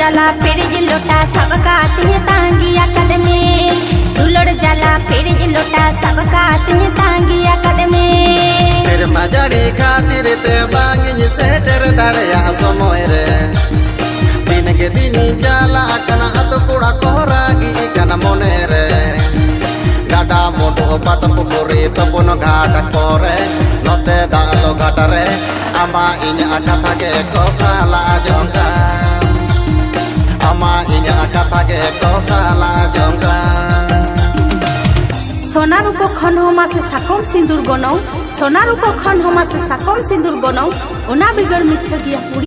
जाला पेड़ लोटा सबका तिहे तांगी आकद में दुलड़ जाला पेड़ लोटा सबका तिहे तांगी आकद में फिर मजारी खातिर ते बांगी सेटर दाड़या समय रे दिन के दिन जाला कना अत कुड़ा कोरागी कना मोने रे गाडा मोटो पात पुकुरी तपुन घाट करे नते दालो घाट रे आमा इnya kata ke ko salah jongka ama inya kata ke ko salah jongka सोनार उप खन हमा से साकम सिंदूर गनौ सोनार उप खन हमा से साकम सिंदूर गनौ ओना बिगर मिछ गिया